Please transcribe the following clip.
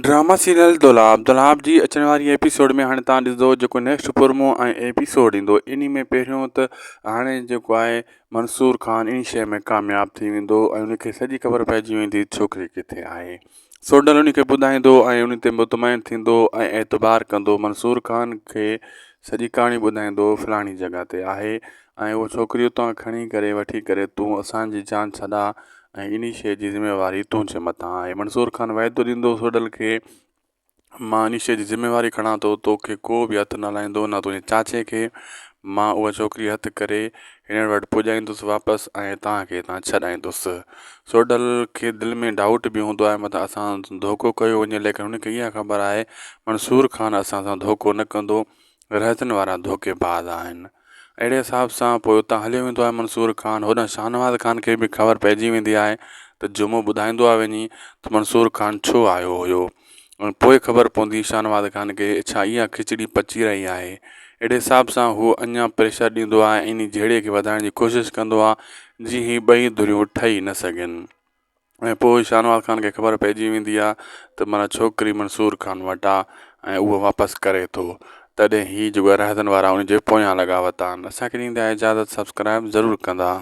Drama serial दुलाब जी अचण वारी episode में हाणे तव्हां ॾिसंदो जेको नेक्स्ट प्रोमो ऐं एपिसोड ईंदो। इन में पहिरियों त हाणे जेको आहे मंसूर खान इन शइ में कामयाबु थी वेंदो ऐं उनखे सॼी ख़बर पइजी वेंदी छोकिरी किथे आहे। सोडल उनखे ॿुधाईंदो ऐं उन ते मुतमइन थींदो ऐं एतबार कंदो। मंसूर खान खे सॼी कहाणी ॿुधाईंदो फलाणी जॻह ते आहे ऐं उहो छोकिरी उतां खणी करे वठी करे तूं असांजी जान छॾा ऐं इन शइ जी ज़िमेवारी तुंहिंजे मथां आहे। मंसूर खान वाइदो ॾींदो सोडल खे, मां इन शइ जी ज़िमेवारी खणां थो, तोखे को बि हथु न लाहींदो, न तुंहिंजे चाचे खे। मां उहा छोकिरी हथु करे हिन वटि पुॼाईंदुसि वापसि ऐं तव्हांखे हितां छॾाईंदुसि। सोडल खे दिलि में डाउट बि हूंदो आहे मतिलबु असां धोखो कयो वञे, लेकिन हुनखे इहा ख़बर आहे मंसूर खान असां सां धोखो न कंदो, रहतनि वारा धोखेबाज़ आहिनि। अहिड़े हिसाब सां पोइ उतां हलियो वेंदो आहे मंसूर खान। हुन शाहनवाज़ खान खे बि ख़बर पइजी वेंदी आहे त जुमो ॿुधाईंदो आहे वञी त मंसूर खान छो आयो हुयो। ऐं पोइ ख़बर पवंदी शाहनवाज़ खान खे छा इहा खिचड़ी पची रही आहे। अहिड़े हिसाब सां हू अञा प्रेशर ॾींदो आहे, इन झेड़े खे वधाइण जी कोशिशि कंदो आहे जीअं ही ॿई धुरियूं ठही न सघनि। ऐं पोइ शाहनवाज़ खान खे ख़बर पइजी वेंदी आहे त माना छोकिरी मंसूर खान वटि आहे ऐं उहो वापसि करे थो। तॾहिं ही जेको रहतनि वारा उनजे पोयां लॻा वता आहिनि। असांखे ॾींदा इजाज़त, सब्सक्राइब ज़रूरु कंदा।